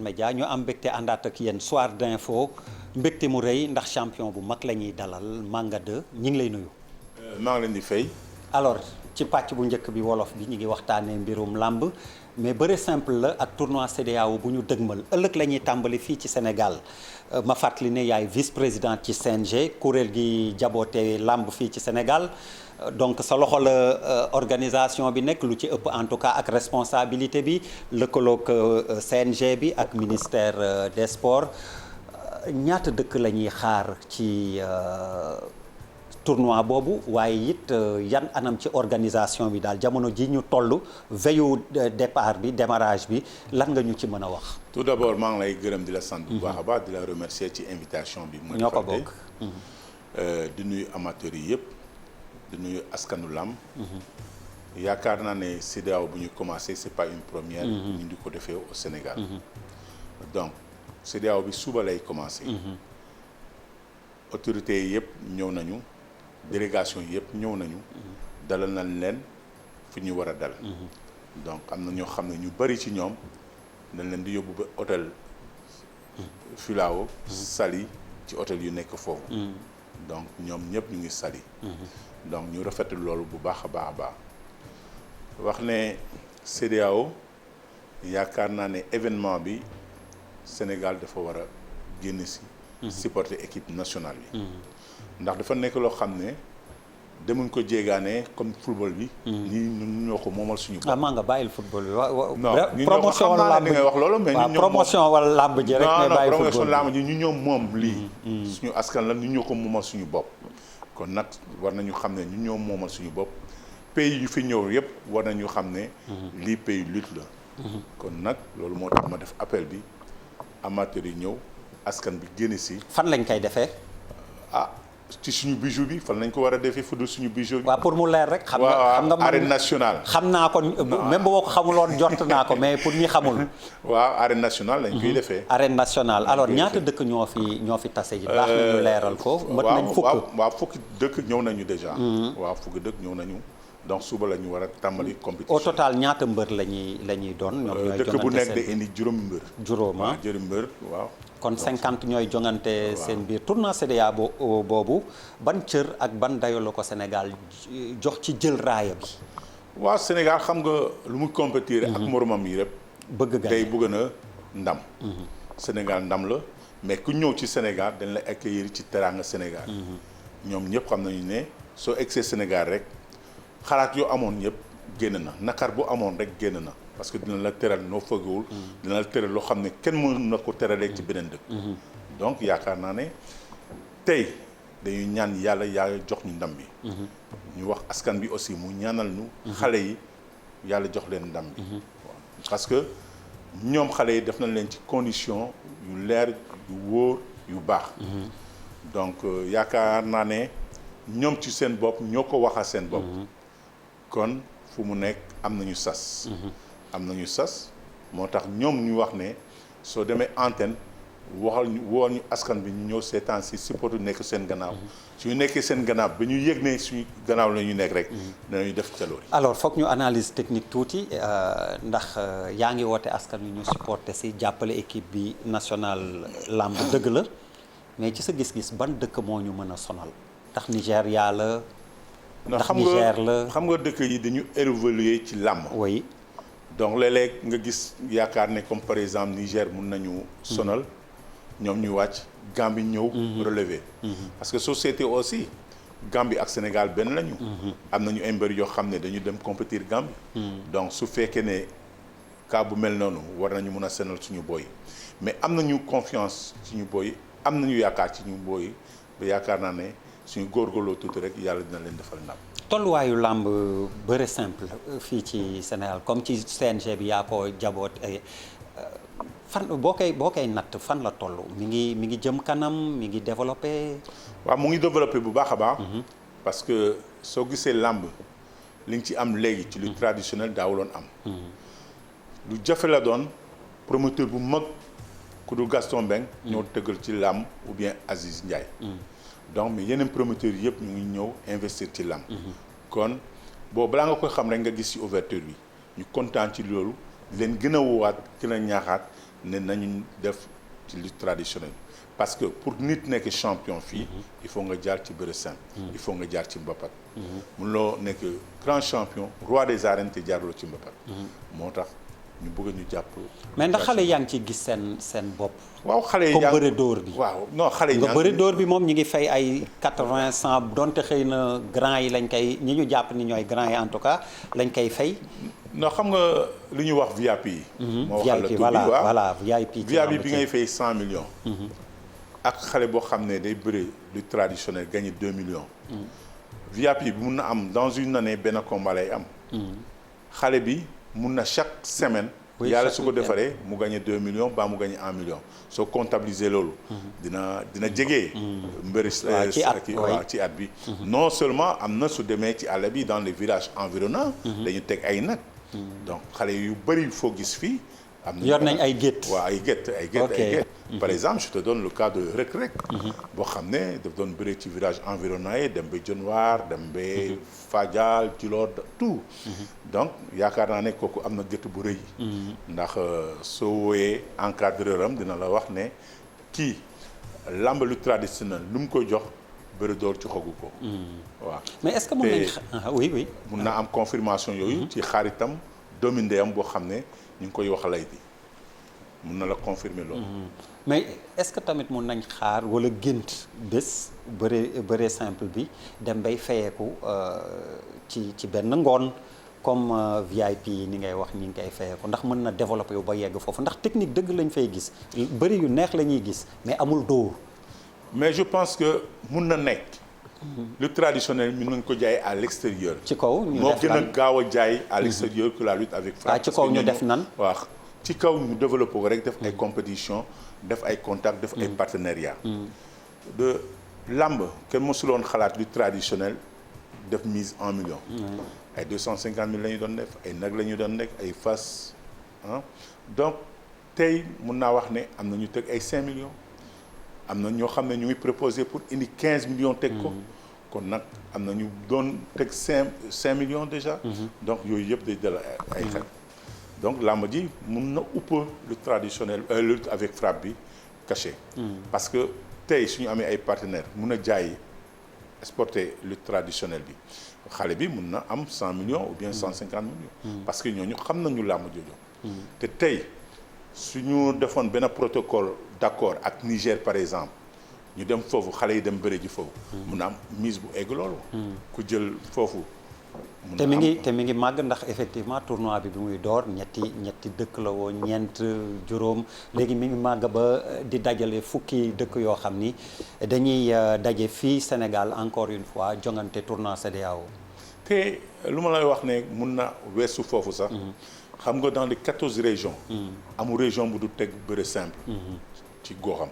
Média ñu am mbégte àndaat ak yéen soir d'info mbégte mu rëy ndax champion bu mag la ñuy dalal Manga 2 ñi ngi lay nuyu. maa ngi leen di fay. alors ci pàcc bu njëkk bi wolof bi ñu ngi waxtaanee mbirum làmb mais bëre simple la ak tournoi CEDEAO bu ñu dëgmal ëllëg la ñuy tàmbali fii ci Sénégal ma fàttali ne yaay vice-président ci CNG kuréel gi jaboote làmb fii ci Sénégal. Donc sa loxo la organisation bi nekk lu ci ëpp en tout cas ak responsabilité bi lëkkaloog CNG bi ak ministère des sports ñaata dëkk la ñuy xaar ci tournoi boobu waaye it yan anam ci organisation bi daal jamono ji ñu toll veillu départ bi démarrage bi lan nga ñu ci mën a wax. tout d'abord maa ngi lay gërëm di la sant bu baax a baax di la remercier ci invitation bi. ñoo ko bokk di nuyu amateurs yi yëpp. di nuyu askanu làmb yaakaar naa ne CEDEAO bu ñu commencé c'est pas une première ñu di ko defee au Sénégal donc CEDEAO bi suba lay commencé autorités yi yëpp ñëw nañu délégation yi yëpp ñëw nañu dalal nañ leen fi ñu war a dal donc am na ñoo xam ne ñu bari ci ñoom dañ leen di yóbbu ba hôtel Filao Saly ci hôtel yu nekk foofu donc ñoom ñëpp ñu ngi Saly donc ñu rafetlu loolu bu baax a baax a baax wax ne CEDEAO yaakaar naa ne événement bi Sénégal dafa war a génn si supporter équipe nationale bi ndax dafa nekk loo xam ne demuñ ko jéegaane comme football bi ñun ñoo ko moomal suñu bopp. maa nga bàyyil football bi waaw non promotion wala làmb ngay wax loolu mais ñun ñoo promotion wala làmb ji rek mais bàyyi promotion làmb ji ñu ñoo moom lii suñu askan la ñu ñoo ko moomal suñu bopp kon nag war nañu xam ne ñu ñoo moomal suñu bopp pays yu fi ñëw yëpp war nañu xam ne lii pays lutte la kon nag loolu moo tax ma def appel bi amateurs yi ñëw askan bi génn si fan lañ koy defee ci suñu bijou bi fan lañ ko war a defee fu dul suñu bijou bi waaw pour mu leer rek xam nga arène nationale xam naa ko même boo ko xamuloon jot naa ko mais pour ñi xamul waaw arène nationale lañ koy defee arène nationale alors ñaata dëkk ñoo fi tase ji baax nañu leeral ko mat nañ fukk waaw fukki dëkk ñëw nañu déjà waaw fukki dëkk ñëw nañu donc suba la ñu war a tàmbali compétition au total ñaata mbër la ñuy doon ñoom ñooy dëkk bu nekk de indi juróomi mbër juróoma juróomi mbër waaw kon 50 ñooy jongante seen biir tournoi CEDEAO boobu ban cër ak ban dayo la ko Sénégal jox ci jël raaya bi. waaw Sénégal xam nga lu mu compétir ak moromam yi rek. bëgg gañ day bëgg na ndam. Sénégal ndam la mais ku ñëw ci Sénégal dañ la accueillir ci teraanga Sénégal. ñoom ñëpp xam nañu ne soo egsee Sénégal rek xalaat yoo amoon yëpp génn na nakar bu amoon rek génn na. parce que dina la teral noo fëggawul dina la teral loo xam ne kenn mën na ko teralee ci beneen dëkk donc yaakaar naa ne tey dañuy ñaan yàlla jox ñu ndam bi ñu wax askan bi aussi mu ñaanal ñu xale yi yàlla jox leen ndam bi parce que ñoom xale yi def nañ leen ci condition yu leer yu wóor yu baax donc yaakaar naa ne ñoom ci seen bopp ñoo ko waxal seen bopp kon fu mu nekk am nañu sas moo tax ñoom ñu wax ne soo demee antenne wool ñu askan bi ñu ñëw seetaan si supportu nekk seen gannaaw suñu nekkee seen gannaaw ba ñu yëg ne suñu gannaaw la ñu nekk rek danañu def jaloori alors foog ñu analyse technique tuuti ndax yaa ngi woote askan wi ñu supporter si jàppale équipe bi nationale lamb dëgg la mais ci sa gis-gis ban dëkk moo ñu mën a sonal ndax Nigéria la ndax Niger la xam nga dëkk yi dañu évoluer ci làmb oui donc léeg-léeg nga gis yaakaar ne comme par exemple Niger mun nañu sonal ñoom ñu wàcc Gambie ñëw relever parce que société aussi Gambie ak Sénégal benn lañu am nañu ay mbër yoo xam ne dañu dem compétir Gambie donc su fekkee ne cas bu mel noonu war nañu mun a senal suñu booy mais am nañu confiance suñu booy am nañu yaakaar ci ñu booy ba yaakaar naa ne suñu góorgóorloo tuuti rek yàlla dina leen defal ndam tolluwaayu làmb bëre simple fii ci Sénégal comme ci CNG bi yaa ko jaboot fan boo koy natt fan la toll mi ngi jëm kanam mi ngi développé. waaw mu ngi développé bu baax a baax. parce que soo gisee làmb li nga ci am léegi ci lu traditionnel daawuloon am. lu jafe la doon promoteur bu mag ku dul Gaston Mbengue ñoo tëggal ci làmb ou bien Aziz Ndiaye. donc mais yeneen promoteurs yëpp ñu ngi ñëw investir ci làmb kon boobu balaa nga koy xam rek nga gis ci ouverture bi ñu kontaan ci loolu leen gën a woowaat gën a ñaaxaat ne nañu def ci lutte traditionnelle parce que pour nit nekk champion fii il faut nga jaar ci bëre simple il faut nga jaar ci mbapat mun loo nekk grand champion roi des arènes te jaarloo ci mbapat moo tax ñu bëgg ñu jàpp mais ndax xale yaa ngi ci gis seen bopp waaw xale yi comme bëre dóor bi waaw non xale yi nga bëre dóor bi moom ñi ngi fay ay 80 100 donte xëy na grand yi lañ koy ñi ñu jàpp ni ñooy grand yi en tout cas lañ koy fay non xam nga lu ñuy wax VIP yi moo waxal la VIP voilà VIP bi ngay fay 100 millions ak xale boo xam ne day bëre lu traditionnel gagné 2 millions VIP bi mun na am dans une année benn combat lay am xale bi mun na chaque semaine yàlla su ko defaree mu gagné 2 millions ba mu gagné 1 million soo comptabiliser loolu dina jege mbëri ci at bi non seulement am na su demee ci àll bi dans les villages environnants dañu teg ay nag donc xale yu bëri foo gis fii am na yor nañ ay gétt waaw ay gétt par exemple je te donne le cas de Reug Reug boo xam ne daf doon bëre ci village environnant yi dem ba Dionewar dem ba Fadial Djilor tout donc yaakaar naa ne kooku am na gétt bu rëy ndax soo wooyee encadreur am dina la wax ne kii lamb lu traditionnel lu mu koy jox bëri door ci xogu ko waaw mais est-ce que mën nañ oui mun na am confirmation yooyu ci xaaritam doomi ndeyam boo xam ne ñu ngi koy wax lay di mun na la confirmer loolu mais est-ce que tamit mun nañ xaar wala gént bés bëre simple bi dem bay fayeeku ci benn ngoon comme VIP yi ni ngay wax ñi ngi koy fayeeku ndax mën na développer yu ba yegg foofu ndax technique dëgg lañ fay gis bëri yu neex la ñuy gis mais amul dóor mais je pense que mun na nekk le traditionnel ñu nañ ko jaay à l'extérieur ci kaw ñu moo def gën a gaaw a jaay à l'extérieur que la lutte avec frappe ci kaw ñu def nan waaw ci kaw ñu développé ko rek def ay compétition def ay contacts def ay partenariat de lamb kenn mosuloon xalaat lu traditionnel def mise 1 million ay 250 000 la ñu doon def ay nag la ñu doon nekk ay fas donc tey mun naa wax ne am na ñu teg ay 5 millions am na ñoo xam ne ñu ngi proposé pour indi 15 millions teg ko kon nag am na ñu doon teg 5 millions déjà donc yooyu yëpp day dal ay xel donc làmb ji mun na upp lu traditionnel lutte avec frappe bi caché parce que tey suñu amee ay partenaires mun a jaay exporter lutte traditionnelle bi xale bi mun na am 100 millions ou bien 150 millions parce que ñooñu xam nañu làmb jooju te tey suñu defoon benn protocole d'accord ak Niger par exemple ñu dem foofu xale yi dem bëre ji foofu mun na am mise bu egg loolu ku jël foofu te mi ngi màgg ndax effectivement tournoi bi muy door ñetti dëkk la woon ñeent juróom léegi mi ngi màgg ba di dajale fukki dëkk yoo xam ni dañuy daje fii Sénégal encore une fois jongante tournoi CEDEAO te lu ma lay wax ne mun na weesu foofu sax xam nga dans les 14 régions amul région bu du teg bëre simple ci goxam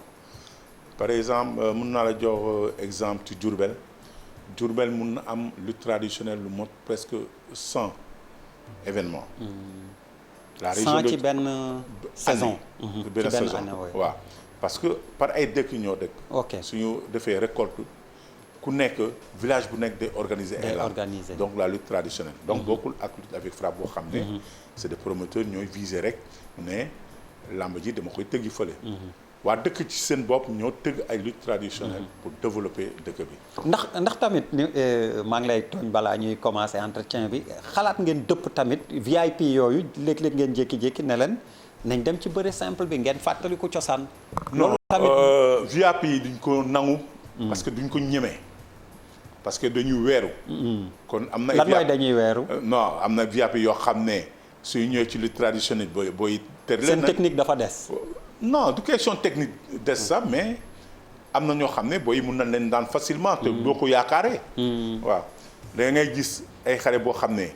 par exemple mun naa la jox exemple ci Diourbel mun na am lutte traditionnelle lu mot presque 100 événements la région 100 ci benn saison benn saison waaw parce que par ay dëkk ñoo dëkk ok suñu defee récolte ku nekk village bu nekk day organiser ay lamb donc la lutte traditionnelle donc bokkul ak lutte avec frappe boo xam ne c'est des promoteurs ñooy viser rek ne lamb ji dama koy tëggi fële waa dëkk ci seen bopp ñoo tëgg ay lutte traditionnelle pour développer dëkk bi ndax tamit ni maa ngi lay tooñ balaa ñuy commencer entretien bi xalaat ngeen dëpp tamit VIP yooyu léeg-léeg ngeen jékki-jékki ne leen nañ dem ci bëre simple bi ngeen fàttali ko cosaan loolu tamit VIP yi duñ ko nangu parce que duñ ko ñemee parce que dañuy weeru kon am na lan mooy dañuy weeru non am na VIP yoo xam ne suy ñëwee ci lutte traditionnelle booy ter leen seen technique dafa des non du question technique des sax mais am na ñoo xam ne booy mun na leen daan facilement te boo ko yaakaaree waaw da ngay gis ay xale boo xam ne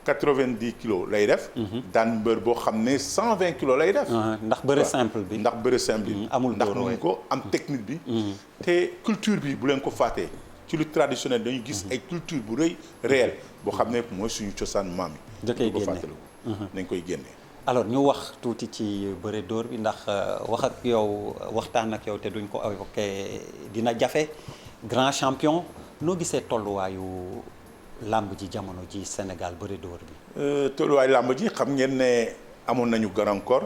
90 kilos lay def daan mbër boo xam ne 120 kilos lay def ndax bëre simple bi ndax bëre simple bi amul ndax mun ko am technique bi te culture bi bu leen ko fàttee ci lutte traditionnelle dañu gis ay culture bu rëy réel boo xam ne mooy suñu cosaan maam yi da koy ko génne fàttaliku nañ koy génne alors ñu wax tuuti ci bëre dóor bi ndax wax ak yow waxtaan ak yow te duñ ko évoqué dina jafe grand champion noo gisee tolluwaayu làmb ji jamono ji Sénégal bëre dóor bi tolluwaayu làmb ji xam ngeen ne amoon nañu gàllankoor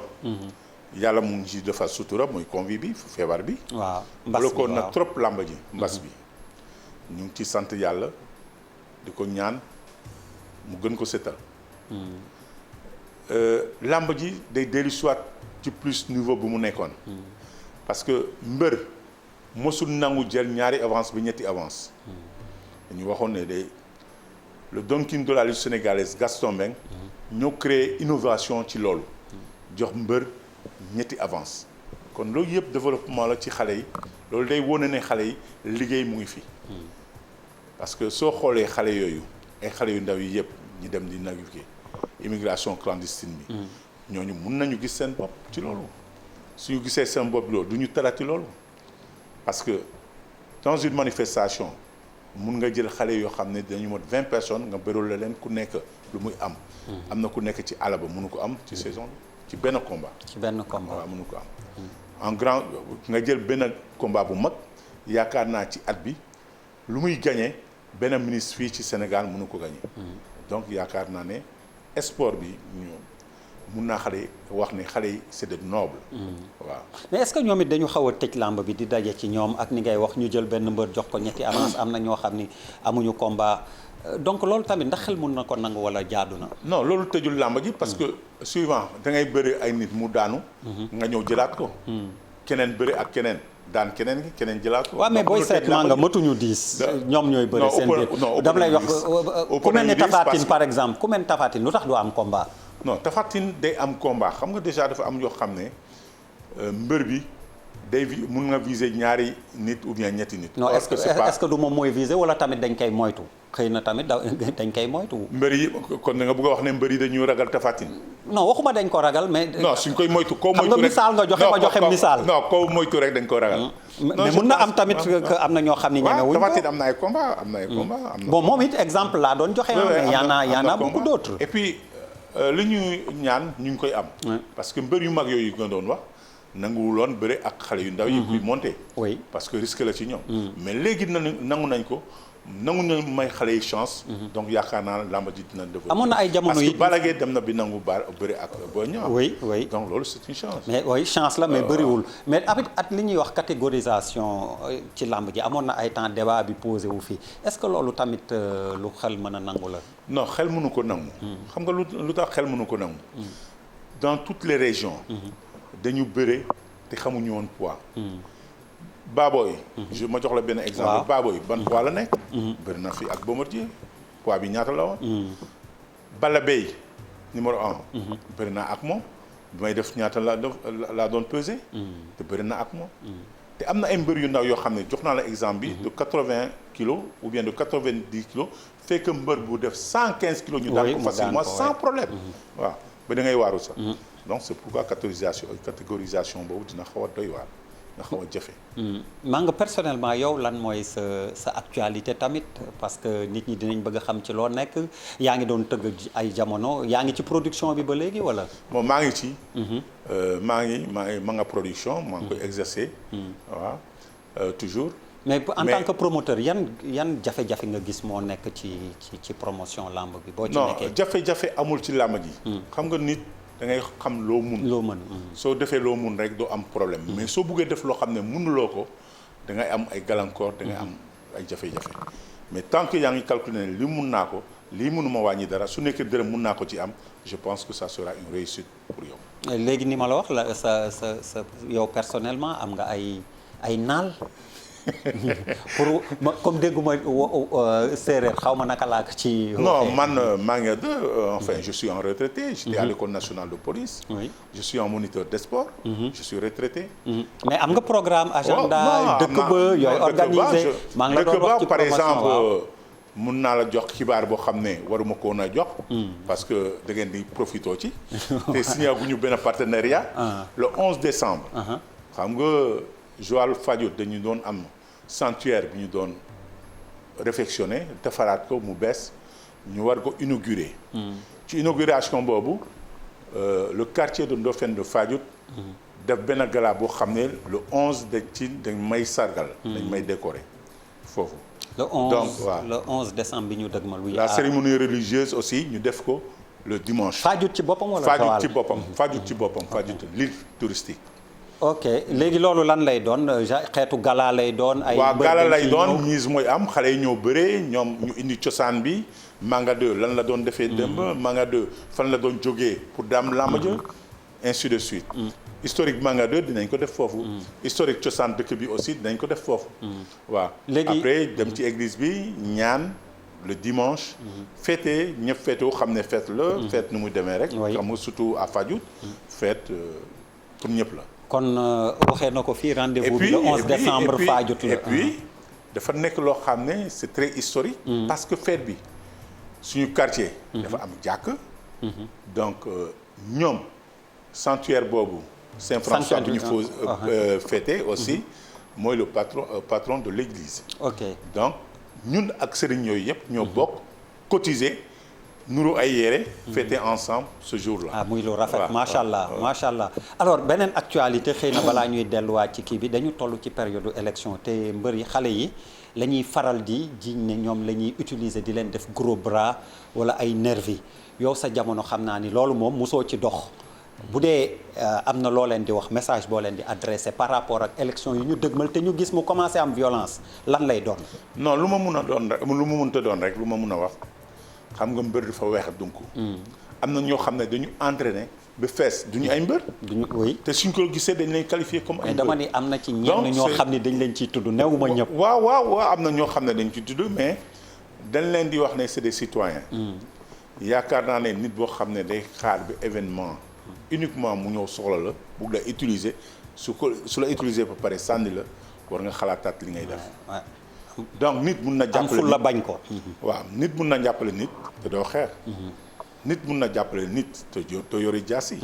yàlla mu ngi ci defar sutura muy Covid bi feebar bi. waaw mbas bi bi ko na waaw. trop làmb ji mbas bi. ñu ngi ci sant yàlla di ko ñaan mu gën ko setal. làmb ji day dellu soit ci plus niveau bu mu nekkoon. parce que mbër mosul nangu jël ñaari avance bi ñetti avance. dañu waxoon ne day le Don King de la lutte sénégalaise Gaston Mbengue. ñoo créé innovation ci loolu. jox mbër ñetti avance. kon loolu yëpp développement la ci xale yi loolu day wone ne xale yi liggéey mu ngi fi. parce que soo xoolee xale yooyu ay xale yu ndaw yi yëpp ñu dem di naviguer immigration clandestine bi. ñooñu mun nañu gis seen bopp ci loolu. suñu gisee seen bopp loolu du ñu tarati loolu. parce que dans une manifestation mun nga jël xale yoo xam ne dañu mot 20 personnes nga bëral leen ku nekk lu muy am. am na ku nekk ci àll ba mënu ko am ci saison bi ci benn combat. ci benn combat waaw mënu ko am. en grand nga jël benn combat bu mag yaakaar naa ci at bi lu muy gagné benn ministre fii ci Sénégal mënu ko gagné. donc yaakaar naa ne sport bi ñu mun naa xale wax ne xale yi c'est de noble. waaw mais est-ce que ñoom it dañu xaw a tëj làmb bi di daje ci ñoom ak ni ngay wax ñu jël benn mbër jox ko ñetti avance am na ñoo xam ni amuñu combat donc loolu tamit ndax xel mun na ko nangu wala jaadu na. non loolu tëjul làmb ji parce que suivant da ngay bëri ay nit mu daanu. nga ñëw jëlaat ko. keneen bëri ak keneen daan keneen gi keneen jëlaat ko. waaw mais booy seet maa nga matuñu 10. ñoom ñooy bëri seen biir dama lay wax ku mel ni Tapha Tine par exemple ku mel ni Tapha Tine lu tax du am combat. non Tapha Tine day am combat xam nga déjà dafa am yoo xam ne mbër bi day mun nga viser ñaari nit ou bien ñetti nit. non est-ce que du moom mooy viser wala tamit dañ koy moytu xëy na tamit dañ koy moytu. mbër yi kon da nga bëgg a wax ne mbër yi dañuy ragal Tapha Tine. non waxuma dañ ko ragal mais. non suñ koy moytu koo moytu rek xam nga misaal nga joxe ma joxe misaal. non koo moytu rek dañ ko ragal. mais mun na am tamit que am na ñoo xam ni ñeme wuñ ko. Tapha Tine am na ay combat am na ay combat. bon moom it exemple laa doon joxe. mais y en a beaucoup d'autres. et puis li ñuy ñaan ñu ngi koy am. parce que mbër yu mag yooyu nga doon wax nanguwuloon bëre ak xale yu ndaw yi. kuy monter. oui parce que risque la ci ñoom. mais léegi nangu nañ ko. nangu na may xale yi chance. donc yaakaar naa làmb ji dina développer. amoon na ay jamono yi parce que Balla Gaye dem na bi nangu bëri ak Boy Niang. oui donc loolu c'est une chance. mais oui chance la mais bëriwul. mais at li ñuy wax catégorisation ci làmb ji amoon na ay temps débat bi posé wu fii est-ce que loolu tamit lu xel mën a nangu la. non xel mënu ko nangu. xam nga lu tax xel mënu ko nangu. dans toutes les régions. dañu bëre te xamuñu woon poids. Baboy. ma jox la benn exemple. waaw Baboy ban poids la nekk. bëri na fi ak Bombardier poids bi ñaata la woon. Balla Beye numéro 1. bëri naa ak moom bi may def ñaata laa doon peser. te bëri na ak moom. te am na ay mbër yu ndaw yoo xam ne jox naa la exemple bi. de 80 kilos ou bien de 90 kilos fekk mbër bu def 115 kilos. ñu daan ko facilement sans problème. waaw ba da ngay waaru sax. donc c'est pourquoi catégorisation boobu dina xaw a doy waar. nga xaw a jafe. maa nga personnellement yow lan mooy sa actualité tamit parce que nit ñi dinañ bëgg a xam ci loo nekk yaa ngi doon tëgg ay jamono yaa ngi ci production bi ba léegi wala. bon maa ngi ci. ma nga production maa ngi koy exercer. waaw toujours. mais en tant que promoteur yan jafe-jafe nga gis moo nekk ci promotion lamb bi. boo ci nekkee non jafe-jafe amul ci lamb ji. xam nga nit. da ngay xam loo mun. soo defee loo mun rek doo am problème. mais soo buggee def loo xam ne mënuloo ko da ngay am ay gàllankoor da ngay am ay jafe-jafe. mais tant que yaa ngi calculer ne lii mun naa ko lii mënuma wàññi dara su nekkee dërëm mun naa ko ci am je pense que ça sera une réussite pour yow. léegi ni ma la wax la sa yow personnellement am nga ay naal. pour comme dégguma séeréer xaw ma naka laa ko ci. non man maa ngi enfin je suis en retraité. j'étais à l'école nationale de police. oui je suis un moniteur des sports. je suis retraité. mais am nga programme agenda. dëkk ba yooyu organisé. maa ngi la doon wax ci par exemple mun naa la jox xibaar boo xam ne waruma ko woon a jox. parce que da ngeen di profité ci. te signé gu ñu benn partenariat. le 11 décembre. xam nga Joal Fadiouth dañu doon am. sanctuaire bi ñu doon réfectionné defaraat ko mu bees ñu war ko inaugurer. ci inauguration boobu le quartier de Ndofène de Fadiouth def benn gala boo xam ne le 11 dañ may sargal. dañ may décorer foofu. le 11 donc le 11 décembre bi ñu dëgmal. la cérémonie religieuse aussi ñu def ko le dimanche. Fadiouth ci boppam wala Fadiouth ci boppam Fadiouth ci boppam Fadiouth l'île touristique. ok léegi loolu lan lay doon xeetu gala lay doon. ay waaw gala lay doon mise mooy am xale yi ñoo bëree ñoom ñu indi cosaan bi Manga 2 lan la doon defee démb. Manga 2 fan la doon jógee pour daam làmb ja ainsi de suite. historique Manga 2 dinañ ko def foofu. historique cosaan dëkk bi aussi dinañ ko def foofu. waaw léegi après dem ci église bi ñaan le dimanche. fête ñëpp fêtoo xam ne fête la. fête nu muy demee rek. xam nga surtout à Fadiouth. fête pour ñëpp la. kon waxee na ko fii rendez-vous bi le 11 décembre Fadiouth la. et puis dafa nekk loo xam ne c'est très historique. parce que fête bi suñu quartier. dafa am jàkk. donc ñoom sanctuaire boobu. Saint-François bi ñu faut fêter aussi mooy le patron de l'église. ok donc ñun ak sëriñ yooyu yëpp ñoo bokk cotiser nuru ay yére fêter ensemble ce jour-là. ah muy lu rafet macha allah macha allah. alors beneen actualité xëy na balaa ñuy delluwaat ci kii bi dañu toll ci période élection te mbër yi xale yi la ñuy faral di jiñ ne ñoom la ñuy utiliser di leen def gros bras wala ay nervi yow sa jamono xam naa ni loolu moom mosoo ci dox. bu dee am na loo leen di wax message boo leen di adressé par rapport ak élection yi ñu dëgmal te ñu gis mu commencé am violence lan lay doon. non lu ma mun a doon rek lu ma mënta doon rek lu ma mun a wax xam nga mbër dafa weex donc. am na ñoo xam ne dañu entraîné ba fees duñu ay mbër. duñu oui te suñ ko gisee dañ leen qualifié comme ay mbër. mais dama ni am na ci ñenn ñoo xam ne dañ leen ciy tudd newuma ñëpp. waaw am na ñoo xam ne dañ ciy tudd mais dañ leen di wax ne c'est des citoyens. yaakaar naa ne nit boo xam ne day xaar bi événement. uniquement mu ñëw soxla la bugg la utiliser su la utiliser ba pare sànni la war nga xalaataat li ngay def. donc nit mun na jàppale am la bañ ko. waaw nit mun na jàppale nit te doo xeex. nit mun na jàppale nit te yori jaas yi.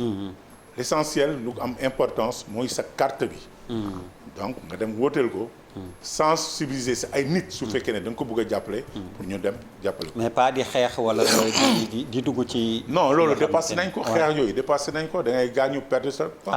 l'essentiel lu am importance mooy sa carte bi. donc nga dem wooteel ko. sensibiliser si ay nit su fekkee ne da nga ko bëgg a jàppale. pour ñu dem jàppale ko. mais pas di xeex wala di dugg ci. non loolu dépassé nañ ko xeex yooyu dépassé nañ ko da ngay gaañu perdre sa temps.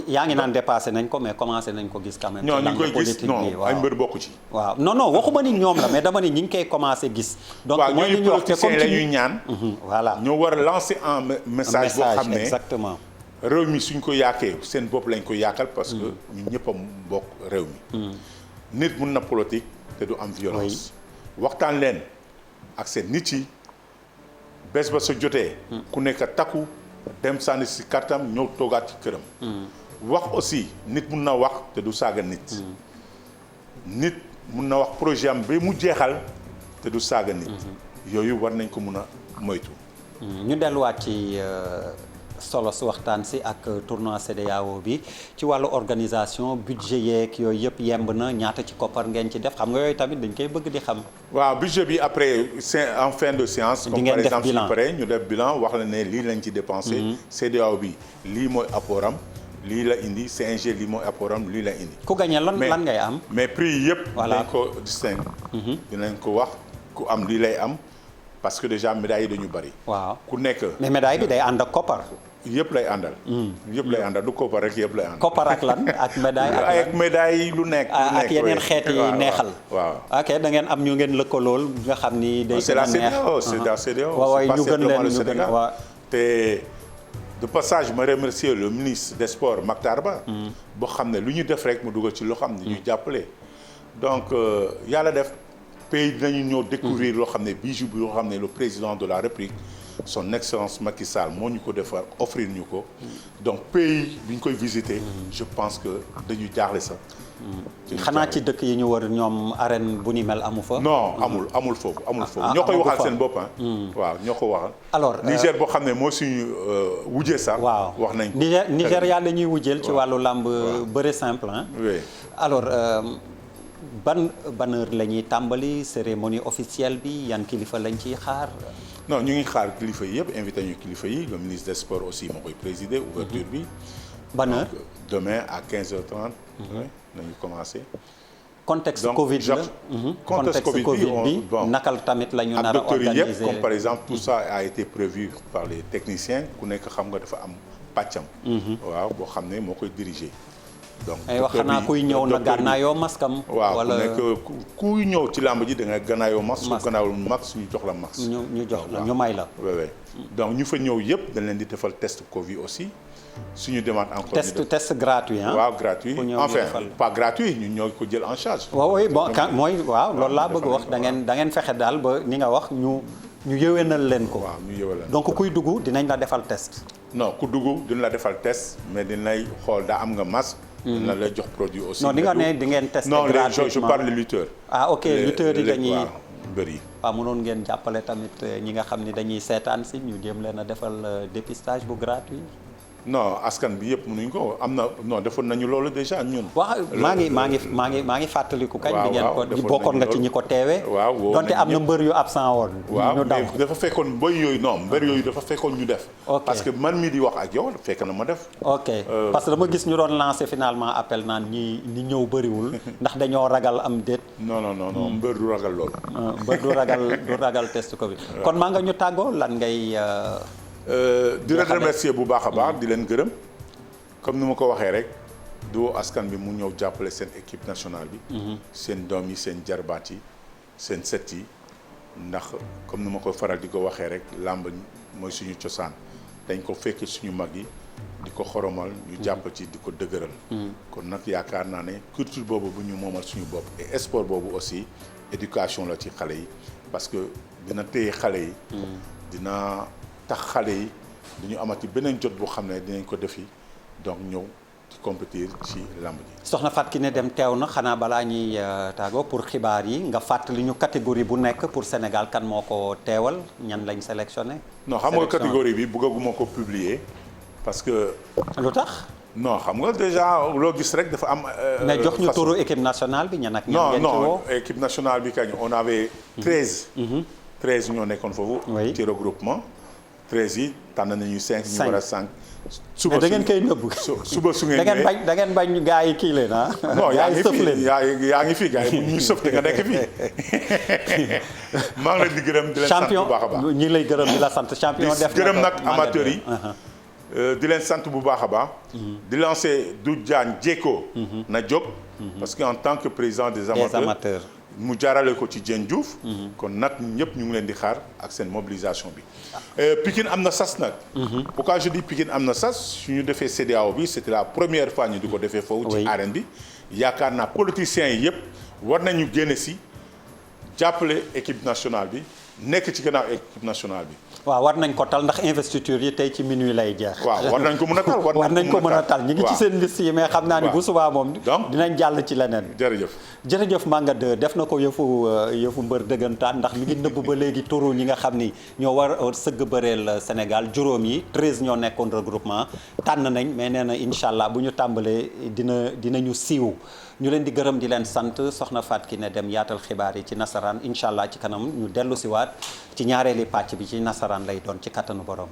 yaa ngi naan dépassé nañ ko mais commencé nañ ko gis quand même. ñoo ñu ngi koy gis non ay mbër bokku ci. waaw non waxuma ni ñoom la mais dama ni ñi ngi koy commencé gis. donc mooy li ñu wax te comme la ñuy ñaan. voilà ñoo war a lancer un message boo xam ne exactement. réew mi suñ ko yaakee seen bopp lañ ko yaakal parce que ñun ñëpp a bokk réew mi. nit mun na politique te du am violence. waxtaan leen ak seen nit yi bés ba sa jotee. ku nekk takku dem sànni si kartam ñëw toogaat ci këram. wax aussi nit mun na wax te du saaga nit. nit mun na wax projet am ba mu jeexal te du saaga nit. yooyu war nañ ko mun a moytu. ñu delluwaat ci. solo su waxtaan si ak tournoi CEDEAO bi ci wàllu organisation budget yeeg yooyu yëpp yemb na ñaata ci koppar ngeen ci def xam nga yooyu tamit dañ koy bëgg di xam. waaw budget bi après en fin de séance. comme par exemple su paree ñu def bilan wax la ne lii lañ ci dépensé. CEDEAO bi lii mooy apportam lii la indi CNG lii mooy apportam lii la indi. ku gagné lan ngay am. mais prix yi yëpp. voilà dinañ ko distingue. dinañ ko wax ku am lii lay am parce que déjà médailles yi dañu bari. waaw ku nekk. mais médaille bi day ànd ak koppar. yëpp lay àndal. yëpp lay àndal du koppar rek yëpp lay àndal. koppar ak lan ak médaille ak médaille lu nekk. ak yeneen xeet yi neexal. waaw ok da ngeen am ñu ngeen lëkkalool nga xam ni. day c'est la CEDEAO c'est la CEDEAO. waaw ñu gën leen ñu gën waaw. te de passage ma remercier le ministre des sports Mactar Ba. boo xam ne lu ñu def rek mu dugal ci loo xam ne ñuy jàppale. donc yàlla def pays dinañu ñëw découvrir loo xam ne bijou bi loo xam ne le président de la République. son excellence Macky Sall moo ñu ko defar offrir ñu ko donc pays bi ñu koy visiter je pense que dañu jaaxle sax. xanaa ci dëkk yi ñu war ñoom arène bu ni mel amu fa. non amul foofu ñoo koy waxal seen bopp waaw ñoo ko waxal. alors Niger boo xam ne moo suñu wujjee sax. waaw wax nañ ko Nigéria la ñuy wujjeel ci wàllu làmb bëre simple oui alors ban heure la ñuy tàmbali cérémonie officielle bi yan kilifa lañ ciy xaar. non ñu ngi xaar kilifa yi yëpp invité ñu kilifa yi le ministre des sports aussi moo koy présider ouverture bi. ban heure demain à 15h30. nañu commencé. contexte Covid la contexte Covid bi nakal tamit la ñu nar a docteurs yi organiser yëpp comme par exemple tout ça a été prévu par les techniciens ku nekk xam nga dafa am pàccam. waaw boo xam ne moo koy diriger. donc ay wax xanaa kuy ñëw na gànnaayoo maskam. waaw wala kuy ñëw ci làmb ji da nga gànnaayoo masque. su gannaawul masque ñu jox la masque. ñu jox la ñu may la. oui donc ñu fa ñëw yëpp dañ leen di defal test Covid aussi suñu demande encore. test gratuit ah. waaw gratuit enfin pas gratuit ñun ñoo ko jël en charge. waaw oui bon mooy waaw loolu laa bëgg wax da ngeen fexe daal ba ni nga wax ñu yëwénal leen ko. waaw ñu yëwénal donc kuy dugg dinañ la defal test. non ku dugg dina la defal test mais dinañ lay xool daa am nga masque. dina lay jox produit aussi. non di nga ne di ngeen testé non gratuitement je parle des lutteurs. ah ok lutteurs yi dañuy waaw mbër yi. waaw mënoon ngeen jàppale tamit ñi nga xam ni dañuy seetaan si ñu jéem leen a defal dépistage bu gratuit. non askan bi yëpp mënuñ ko am na non defoon nañu loolu déjà ñun. waaw maa ngi fàttaliku kañ. bi ngeen ko bokkoon nga ci ñi ko teewee. waaw donte am na mbër yu absent woon. waaw ñu daw mais dafa fekkoon mbër yooyu non mbër yooyu dafa fekkoon ñu def. parce que man mii di wax ak yow fekk na ma def. ok parce que dama gis ñu doon lancé finalement appel naan ñi ñëw bëriwul ndax dañoo ragal am déet. non mbër du ragal loolu. mbër du ragal test Covid. kon maa nga ñu tàggoo lan ngay. di leen remercier bu baax a baax di leen gërëm comme ni ma ko waxee rek du askan bi mu ñëw jàppale seen équipe nationale bi. seen doom yi seen jarbaat yi seen set yi ndax comme ni ma ko faral di ko waxee rek làmb mooy suñu cosaan dañ ko fekk suñu mag yi di ko xoromal ñu jàpp ci di ko dëgëral. kon nag yaakaar naa ne culture boobu bu ñu moomal suñu bopp et sport boobu aussi éducation la ci xale yi parce que dina téye xale yi. dina tax xale yi dañu amati beneen jot boo xam ne dinañ ko defi donc ñëw ci compétir ci lamb ji. soxna Fatou Kiné Deme teew na xanaa balaa ñuy tàggoo pour xibaar yi nga fàttali ñu catégorie bu nekk pour Sénégal kan moo ko teewal ñan lañ sélectionné. non xam nga catégorie bi bëgguma ko publier parce que. lu tax. non xam nga déjà loo gis rek dafa am. mais jox ñu turu équipe nationale bi ñan ak ñan ngeen ci woo. non équipe nationale bi kañ on avait 13. 13 ñoo nekkoon foofu. oui ci regroupement. 13 yi tànn nañu 5 ñu war a 5. suba da ngeen koy nëbb. suba su ngeen ñëwee da ngeen bañ gaa yi kii leen ah. non yaa ngi fi gaa yi bu ñu sëf te nga nekk fii maa ngi leen di gërëm di leen sant bu baax a baax. ñi ngi lay gërëm di la sant champion. def gërëm nag amateurs yi. di leen sant bu baax a baax. di lancer du Diagne Diéko na jóg. parce que en tant que président des amateurs. mu jaarale ko ci Dieng Diouf. kon nag ñëpp ñu ngi leen di xaar ak seen mobilisation bi. Pikine am na sas nag. pourquoi je dis Pikine am na sas su ñu defee CEDEAO bi c'était la première fois ñu di ko defee foofu. ci arène bi yaakaar naa politiciens yi yëpp war nañu génne si jàppale équipe nationale bi nekk ci gannaaw équipe nationale bi. waaw war nañ ko tal ndax investiture yi tey ci minuit lay jeex. waaw war nañ ko mën a tal war nañ ko mën a tal ñu ngi ci seen liste yi mais xam naa ni bu subaa moom. donc dinañ jàll ci leneen. jërëjëf Manga 2 def na ko yëfu mbër dëggantaan ndax mi ngi nëbb ba léegi turu ñi nga xam ni ñoo war a sëgg bëreel Sénégal juróom yi 13 ñoo nekkoon regroupement tànn nañ mais nee na incha allah bu ñu tàmbalee dinañu siiw ñu leen di gërëm di leen sant soxna Fatou Kiné Deme yaatal xibaar yi ci nasaraan incha allah ci kanam ñu dellu siwaat ci ñaareeli pàcc bi ci nasaraan lay doon ci kattanu borom.